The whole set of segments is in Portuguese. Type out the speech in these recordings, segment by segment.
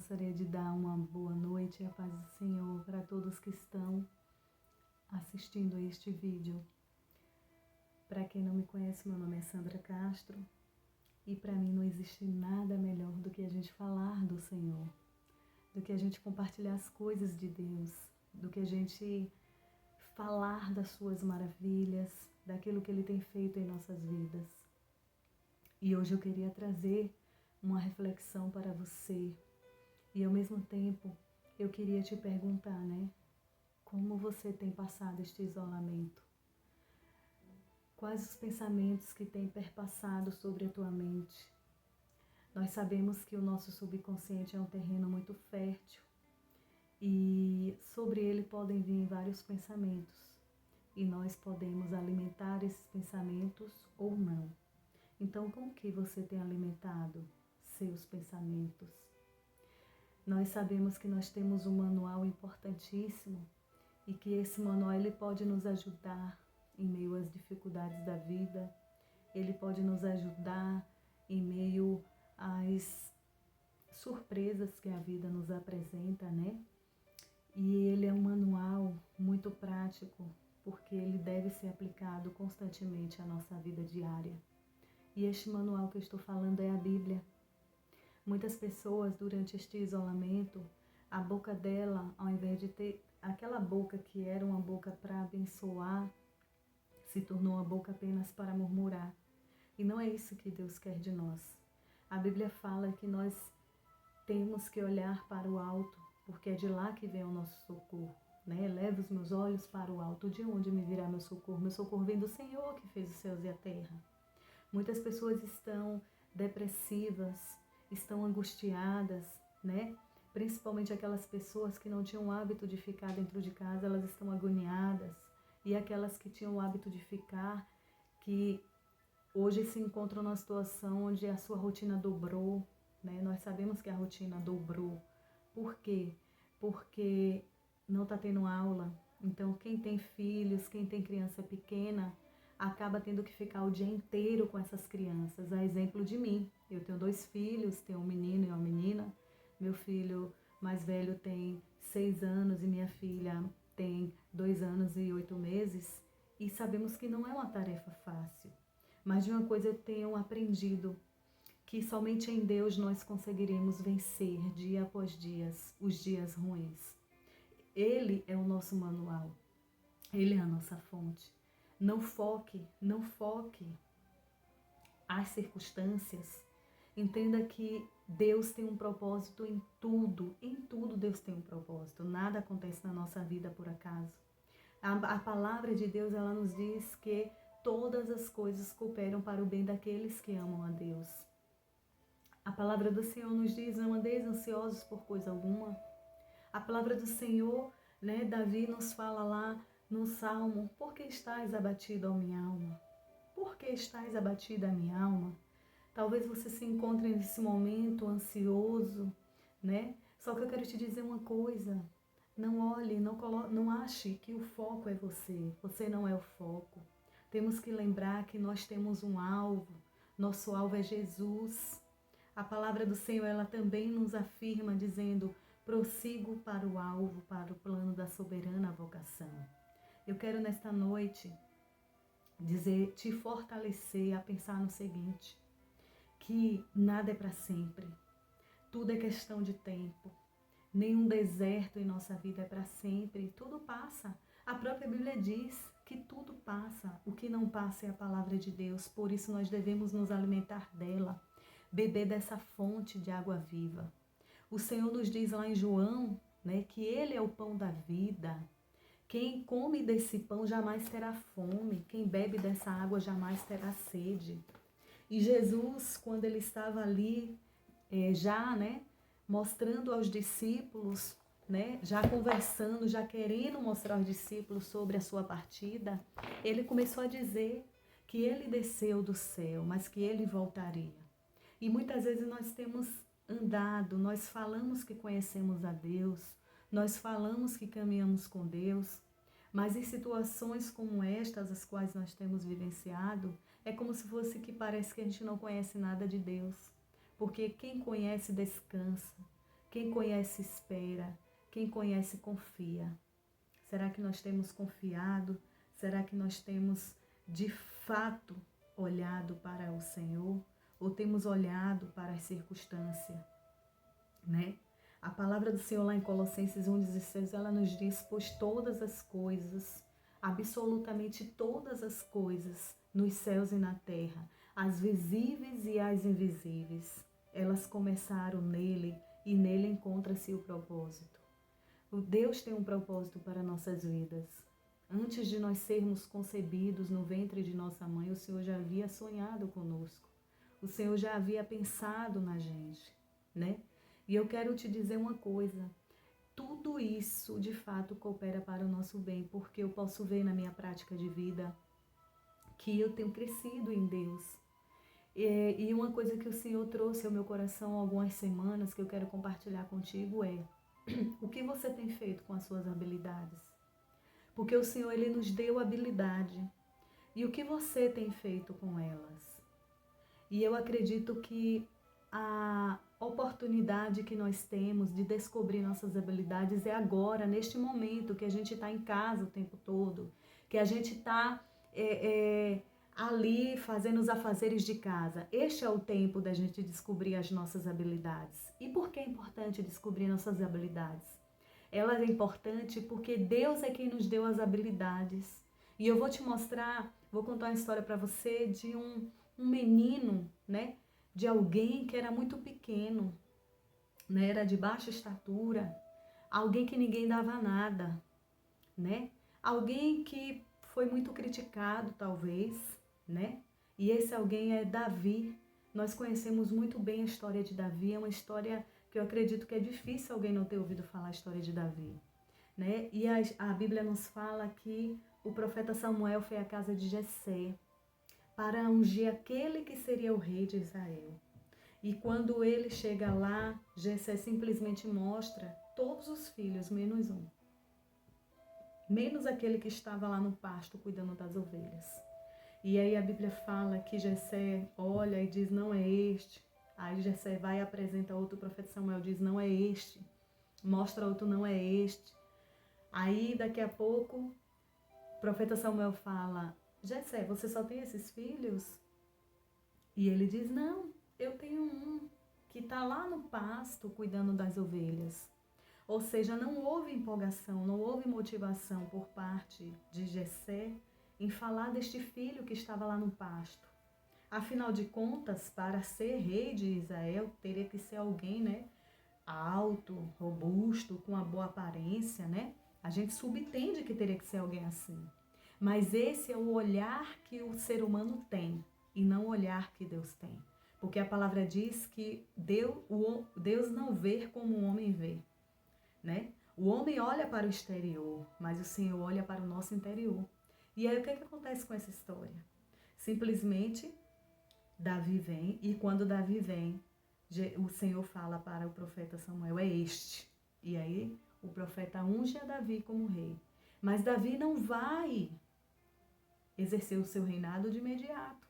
gostaria de dar uma boa noite e a paz do Senhor para todos que estão assistindo a este vídeo. Para quem não me conhece, meu nome é Sandra Castro e para mim não existe nada melhor do que a gente falar do Senhor, do que a gente compartilhar as coisas de Deus, do que a gente falar das suas maravilhas, daquilo que Ele tem feito em nossas vidas. E hoje eu queria trazer uma reflexão para você. E ao mesmo tempo, eu queria te perguntar, como você tem passado este isolamento? Quais os pensamentos que têm perpassado sobre a tua mente? Nós sabemos que o nosso subconsciente é um terreno muito fértil e sobre ele podem vir vários pensamentos e nós podemos alimentar esses pensamentos ou não. Então, como que você tem alimentado seus pensamentos? Nós sabemos que nós temos um manual importantíssimo e que esse manual ele pode nos ajudar em meio às dificuldades da vida, ele pode nos ajudar em meio às surpresas que a vida nos apresenta, E ele é um manual muito prático, porque ele deve ser aplicado constantemente à nossa vida diária. E este manual que eu estou falando é a Bíblia. Muitas pessoas, durante este isolamento, a boca dela, ao invés de ter aquela boca que era uma boca para abençoar, se tornou uma boca apenas para murmurar. E não é isso que Deus quer de nós. A Bíblia fala que nós temos que olhar para o alto, porque é de lá que vem o nosso socorro. Eleva os meus olhos para o alto, de onde me virá meu socorro? Meu socorro vem do Senhor que fez os céus e a terra. Muitas pessoas estão depressivas, estão angustiadas, Principalmente aquelas pessoas que não tinham o hábito de ficar dentro de casa, elas estão agoniadas. E aquelas que tinham o hábito de ficar, que hoje se encontram numa situação onde a sua rotina dobrou, Nós sabemos que a rotina dobrou. Por quê? Porque não está tendo aula. Então, quem tem filhos, quem tem criança pequena, acaba tendo que ficar o dia inteiro com essas crianças. A exemplo de mim. Eu tenho 2 filhos, tenho um menino e uma menina. Meu filho mais velho tem 6 anos e minha filha tem 2 anos e 8 meses. E sabemos que não é uma tarefa fácil. Mas de uma coisa eu tenho aprendido, que somente em Deus nós conseguiremos vencer dia após dia os dias ruins. Ele é o nosso manual. Ele é a nossa fonte. Não foque as circunstâncias. Entenda que Deus tem um propósito em tudo Deus tem um propósito. Nada acontece na nossa vida por acaso. A palavra de Deus, ela nos diz que todas as coisas cooperam para o bem daqueles que amam a Deus. A palavra do Senhor nos diz, não andeis ansiosos por coisa alguma. A palavra do Senhor, Davi nos fala lá no Salmo, por que estás abatido, ó minha alma? Por que estás abatida, minha alma? Talvez você se encontre nesse momento ansioso, Só que eu quero te dizer uma coisa, não olhe, não ache que o foco é você. Você não é o foco. Temos que lembrar que nós temos um alvo. Nosso alvo é Jesus. A palavra do Senhor, ela também nos afirma dizendo, prossigo para o alvo, para o plano da soberana vocação. Eu quero nesta noite te fortalecer a pensar no seguinte, que nada é para sempre. Tudo é questão de tempo. Nenhum deserto em nossa vida é para sempre. Tudo passa. A própria Bíblia diz que tudo passa. O que não passa é a palavra de Deus. Por isso nós devemos nos alimentar dela. Beber dessa fonte de água viva. O Senhor nos diz lá em João, que Ele é o pão da vida. Quem come desse pão jamais terá fome. Quem bebe dessa água jamais terá sede. E Jesus, quando Ele estava ali, mostrando aos discípulos, já conversando, já querendo mostrar aos discípulos sobre a sua partida, Ele começou a dizer que Ele desceu do céu, mas que Ele voltaria. E muitas vezes nós temos andado, nós falamos que conhecemos a Deus, nós falamos que caminhamos com Deus, mas em situações como estas, as quais nós temos vivenciado, é como se fosse que parece que a gente não conhece nada de Deus. Porque quem conhece descansa, Quem conhece espera, quem conhece confia. Será que nós temos confiado? Será que nós temos de fato olhado para o Senhor? Ou temos olhado para as circunstâncias, né? A palavra do Senhor lá em Colossenses 1,16, ela nos diz: pois todas as coisas, absolutamente todas as coisas, nos céus e na terra, as visíveis e as invisíveis, elas começaram nele e nele encontra-se o propósito. O Deus tem um propósito para nossas vidas. Antes de nós sermos concebidos no ventre de nossa mãe, o Senhor já havia sonhado conosco. O Senhor já havia pensado na gente, né? E eu quero te dizer uma coisa, tudo isso de fato coopera para o nosso bem, porque eu posso ver na minha prática de vida que eu tenho crescido em Deus. E uma coisa que o Senhor trouxe ao meu coração há algumas semanas, que eu quero compartilhar contigo é: o que você tem feito com as suas habilidades? Porque o Senhor, Ele nos deu habilidade. E o que você tem feito com elas? E eu acredito que a oportunidade que nós temos de descobrir nossas habilidades é agora, neste momento que a gente está em casa o tempo todo, que a gente está ali fazendo os afazeres de casa. Este é o tempo da gente descobrir as nossas habilidades. E por que é importante descobrir nossas habilidades? Ela é importante porque Deus é quem nos deu as habilidades. E eu vou te mostrar, vou contar uma história para você de um menino, né? De alguém que era muito pequeno, né? Era de baixa estatura, alguém que ninguém dava nada, né? Alguém que foi muito criticado, talvez, né? E esse alguém é Davi. Nós conhecemos muito bem a história de Davi, é uma história que eu acredito que é difícil alguém não ter ouvido falar a história de Davi, né? E a Bíblia nos fala que o profeta Samuel foi à casa de Jessé para ungir aquele que seria o rei de Israel. E quando ele chega lá, Jessé simplesmente mostra todos os filhos, menos um. Menos aquele que estava lá no pasto cuidando das ovelhas. E aí a Bíblia fala que Jessé olha e diz: não é este. Aí Jessé vai e apresenta outro, profeta Samuel diz: não é este. Mostra outro: não é este. Aí daqui a pouco o profeta Samuel fala: Jessé, você só tem esses filhos? E ele diz: não, eu tenho um que está lá no pasto cuidando das ovelhas. Ou seja, não houve empolgação, não houve motivação por parte de Jessé em falar deste filho que estava lá no pasto. Afinal de contas, para ser rei de Israel, teria que ser alguém, né, alto, robusto, com uma boa aparência, né? A gente subentende que teria que ser alguém assim. Mas esse é o olhar que o ser humano tem e não o olhar que Deus tem. Porque a palavra diz que Deus não vê como o homem vê, né? O homem olha para o exterior, mas o Senhor olha para o nosso interior. E aí o que acontece com essa história? Simplesmente Davi vem, e quando Davi vem, o Senhor fala para o profeta Samuel: é este. E aí o profeta unge a Davi como rei. Mas Davi não vai exercer o seu reinado de imediato.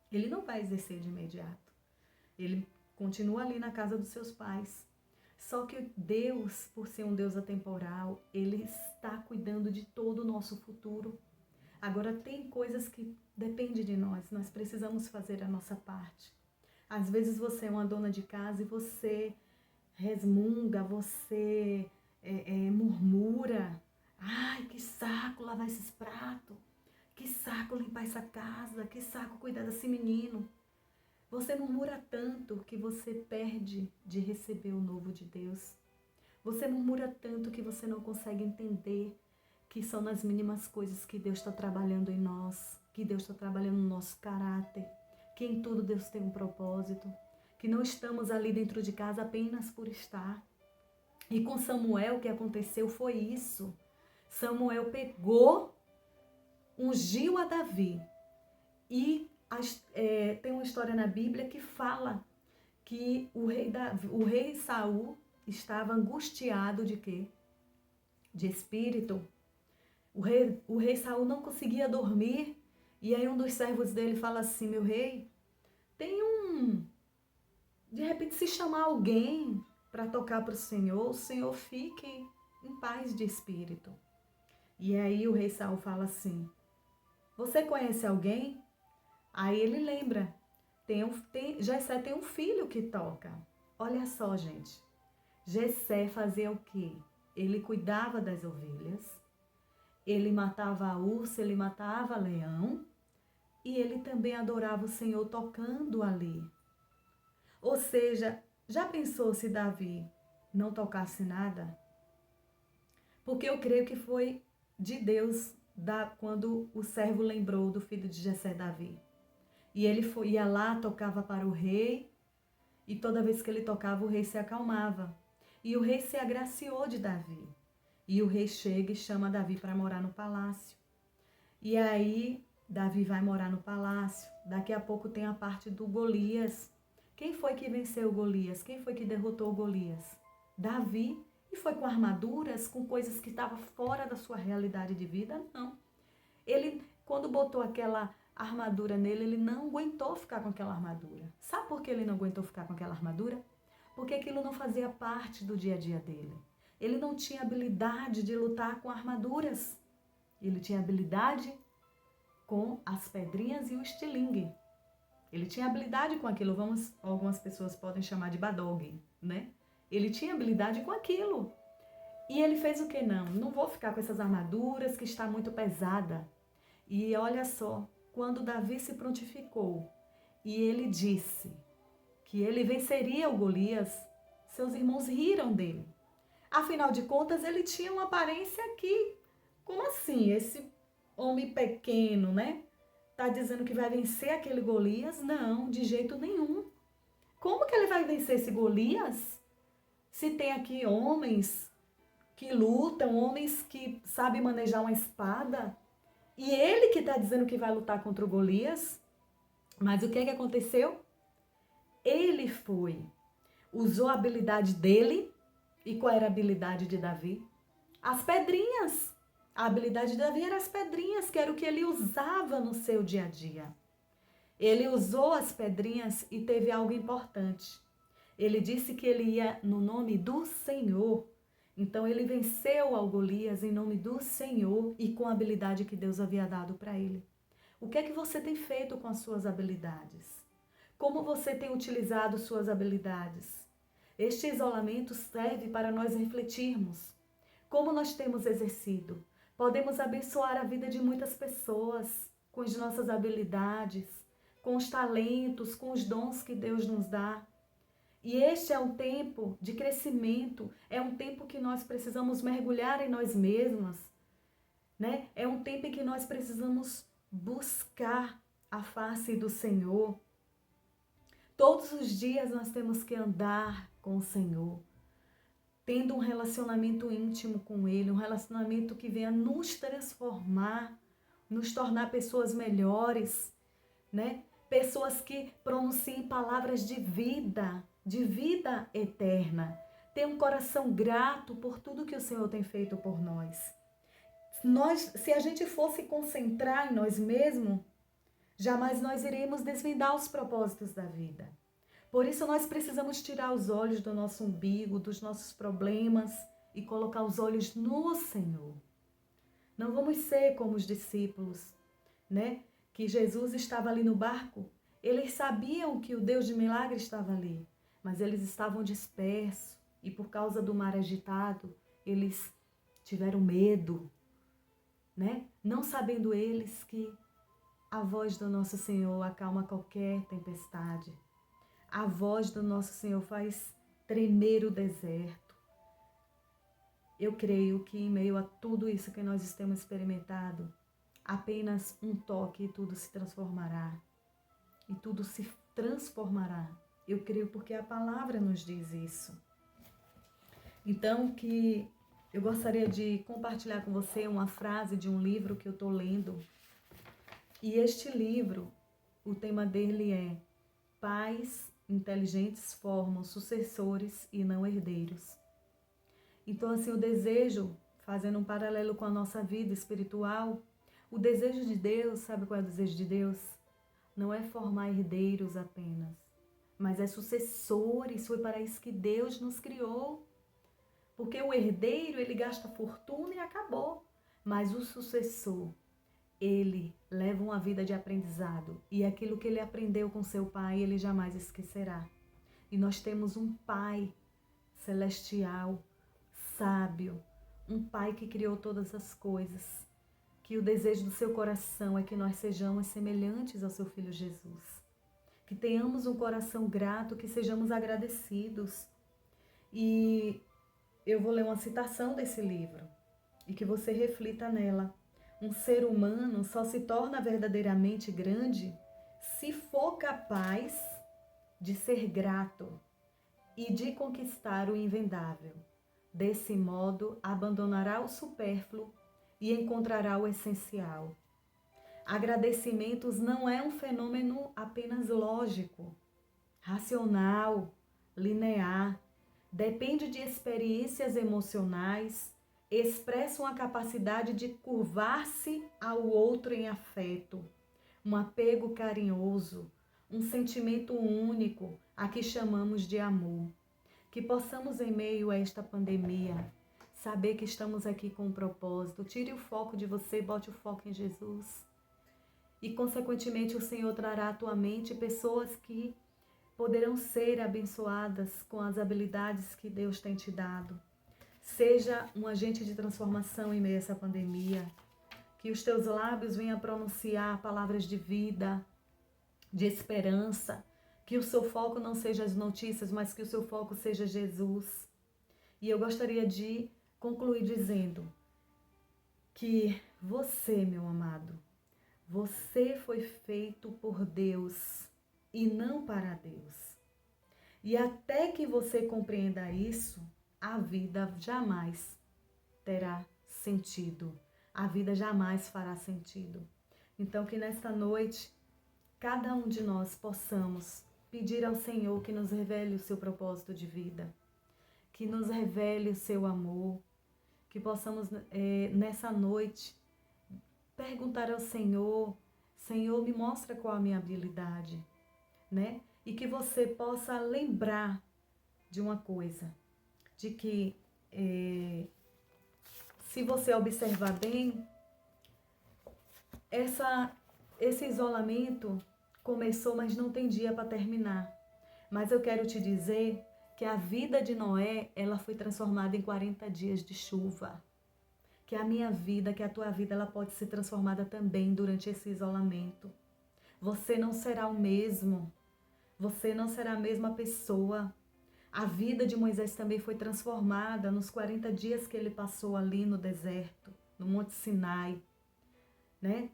Ele não vai exercer de imediato. Ele continua ali na casa dos seus pais. Só que Deus, por ser um Deus atemporal, Ele está cuidando de todo o nosso futuro. Agora, tem coisas que dependem de nós precisamos fazer a nossa parte. Às vezes você é uma dona de casa e você resmunga, você murmura: ai, que saco lavar esses pratos, que saco limpar essa casa, que saco cuidar desse menino. Você murmura tanto que você perde de receber o novo de Deus. Você murmura tanto que você não consegue entender que são nas mínimas coisas que Deus está trabalhando em nós, que Deus está trabalhando no nosso caráter, que em tudo Deus tem um propósito, que não estamos ali dentro de casa apenas por estar. E com Samuel o que aconteceu foi isso. Samuel pegou, ungiu a Davi e tem uma história na Bíblia que fala que o rei Saul estava angustiado de quê? De espírito. O rei Saul não conseguia dormir, e aí um dos servos dele fala assim: meu rei, de repente se chamar alguém para tocar para o Senhor fique em paz de espírito. E aí o rei Saul fala assim, você conhece alguém? Aí ele lembra, Jessé tem um filho que toca. Olha só, gente, Jessé fazia o quê? Ele cuidava das ovelhas, ele matava a ursa, ele matava leão, e ele também adorava o Senhor tocando ali. Ou seja, já pensou se Davi não tocasse nada? Porque eu creio que foi de Deus quando o servo lembrou do filho de Jessé, Davi. E ele ia lá, tocava para o rei, e toda vez que ele tocava, o rei se acalmava. E o rei se agraciou de Davi. E o rei chega e chama Davi para morar no palácio. E aí, Davi vai morar no palácio. Daqui a pouco tem a parte do Golias. Quem foi que venceu Golias? Quem foi que derrotou Golias? Davi. E foi com armaduras, com coisas que estavam fora da sua realidade de vida? Não. Ele, quando botou aquela armadura nele, ele não aguentou ficar com aquela armadura. Sabe por que ele não aguentou ficar com aquela armadura? Porque aquilo não fazia parte do dia a dia dele. Ele não tinha habilidade de lutar com armaduras. Ele tinha habilidade com as pedrinhas e o estilingue. Ele tinha habilidade com aquilo, algumas pessoas podem chamar de badog, né? Ele tinha habilidade com aquilo. E ele fez o que? Não vou ficar com essas armaduras que está muito pesada. E olha só, quando Davi se prontificou e ele disse que ele venceria o Golias, seus irmãos riram dele. Afinal de contas, ele tinha uma aparência que, como assim? Esse homem pequeno, né? Tá dizendo que vai vencer aquele Golias? Não, de jeito nenhum. Como que ele vai vencer esse Golias? Se tem aqui homens que lutam, homens que sabem manejar uma espada, e ele que está dizendo que vai lutar contra o Golias. Mas o que aconteceu? Ele usou a habilidade dele. E qual era a habilidade de Davi? As pedrinhas. A habilidade de Davi era as pedrinhas, que era o que ele usava no seu dia a dia. Ele usou as pedrinhas e teve algo importante. Ele disse que ele ia no nome do Senhor. Então ele venceu ao Golias em nome do Senhor e com a habilidade que Deus havia dado para ele. O que é que você tem feito com as suas habilidades? Como você tem utilizado suas habilidades? Este isolamento serve para nós refletirmos. Como nós temos exercido? Podemos abençoar a vida de muitas pessoas com as nossas habilidades, com os talentos, com os dons que Deus nos dá. E este é um tempo de crescimento, é um tempo que nós precisamos mergulhar em nós mesmas, né? É um tempo em que nós precisamos buscar a face do Senhor. Todos os dias nós temos que andar com o Senhor, tendo um relacionamento íntimo com Ele, um relacionamento que venha nos transformar, nos tornar pessoas melhores, né? Pessoas que pronunciem palavras de vida eterna. Ter um coração grato por tudo que o Senhor tem feito por nós. Se a gente fosse concentrar em nós mesmos, jamais nós iremos desvendar os propósitos da vida. Por isso nós precisamos tirar os olhos do nosso umbigo, dos nossos problemas e colocar os olhos no Senhor. Não vamos ser como os discípulos, né? Que Jesus estava ali no barco. Eles sabiam que o Deus de milagre estava ali, mas eles estavam dispersos e por causa do mar agitado, eles tiveram medo, né? Não sabendo eles que a voz do nosso Senhor acalma qualquer tempestade. A voz do nosso Senhor faz tremer o deserto. Eu creio que em meio a tudo isso que nós temos experimentado, apenas um toque e tudo se transformará. E tudo se transformará. Eu creio porque a palavra nos diz isso. Então, que eu gostaria de compartilhar com você uma frase de um livro que eu estou lendo. E este livro, o tema dele é Pais inteligentes formam sucessores e não herdeiros. Então, assim, o desejo, fazendo um paralelo com a nossa vida espiritual, o desejo de Deus, sabe qual é o desejo de Deus? Não é formar herdeiros apenas, mas é sucessores, foi para isso que Deus nos criou. Porque o herdeiro, ele gasta fortuna e acabou. Mas o sucessor, ele leva uma vida de aprendizado. E aquilo que ele aprendeu com seu pai, ele jamais esquecerá. E nós temos um pai celestial, sábio, um pai que criou todas as coisas. Que o desejo do seu coração é que nós sejamos semelhantes ao seu Filho Jesus. Que tenhamos um coração grato, que sejamos agradecidos. E eu vou ler uma citação desse livro e que você reflita nela. Um ser humano só se torna verdadeiramente grande se for capaz de ser grato e de conquistar o invendável. Desse modo, abandonará o supérfluo e encontrará o essencial. Agradecimentos não é um fenômeno apenas lógico, racional, linear. Depende de experiências emocionais, expressa uma capacidade de curvar-se ao outro em afeto, um apego carinhoso, um sentimento único a que chamamos de amor. Que possamos, em meio a esta pandemia, saber que estamos aqui com um propósito. Tire o foco de você, bote o foco em Jesus. E, consequentemente, o Senhor trará à tua mente pessoas que poderão ser abençoadas com as habilidades que Deus tem te dado. Seja um agente de transformação em meio a essa pandemia. Que os teus lábios venham a pronunciar palavras de vida, de esperança. Que o seu foco não seja as notícias, mas que o seu foco seja Jesus. E eu gostaria de concluir dizendo que você, meu amado, você foi feito por Deus e não para Deus. E até que você compreenda isso, a vida jamais terá sentido. A vida jamais fará sentido. Então, que nesta noite, cada um de nós possamos pedir ao Senhor que nos revele o seu propósito de vida, que nos revele o seu amor, que possamos nessa noite perguntar ao Senhor: Senhor, me mostra qual a minha habilidade, né? E que você possa lembrar de uma coisa, de que se você observar bem, esse isolamento começou, mas não tem dia para terminar. Mas eu quero te dizer que a vida de Noé, ela foi transformada em 40 dias de chuva. Que a minha vida, que a tua vida, ela pode ser transformada também durante esse isolamento. Você não será o mesmo. Você não será a mesma pessoa. A vida de Moisés também foi transformada nos 40 dias que ele passou ali no deserto, no Monte Sinai, né?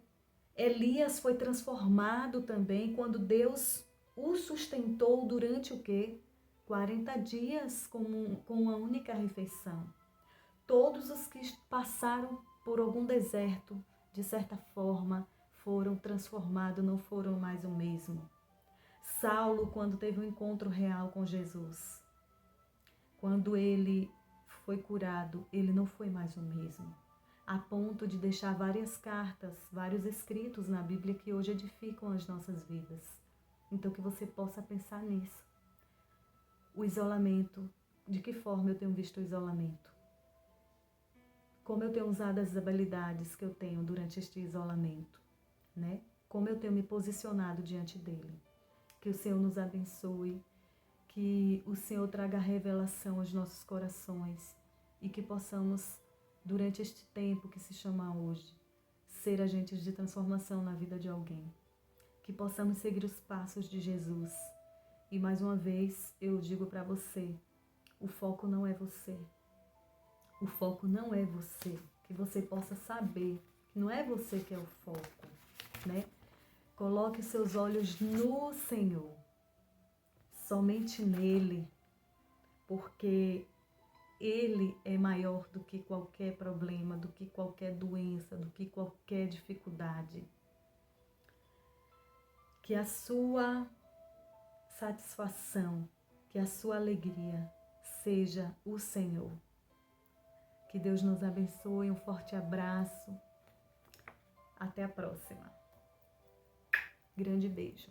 Elias foi transformado também quando Deus o sustentou durante o quê? 40 dias com uma única refeição. Todos os que passaram por algum deserto, de certa forma, foram transformados, não foram mais o mesmo. Saulo, quando teve um encontro real com Jesus, quando ele foi curado, ele não foi mais o mesmo. A ponto de deixar várias cartas, vários escritos na Bíblia que hoje edificam as nossas vidas. Então que você possa pensar nisso. O isolamento, de que forma eu tenho visto o isolamento? Como eu tenho usado as habilidades que eu tenho durante este isolamento, né? Como eu tenho me posicionado diante dele. Que o Senhor nos abençoe, que o Senhor traga revelação aos nossos corações e que possamos, durante este tempo que se chama hoje, ser agentes de transformação na vida de alguém. Que possamos seguir os passos de Jesus. E mais uma vez eu digo para você, o foco não é você. O foco não é você. Que você possa saber que não é você que é o foco, né? Coloque seus olhos no Senhor. Somente nele. Porque Ele é maior do que qualquer problema, do que qualquer doença, do que qualquer dificuldade. Que a sua satisfação, que a sua alegria seja o Senhor. Que Deus nos abençoe, um forte abraço. Até a próxima. Grande beijo.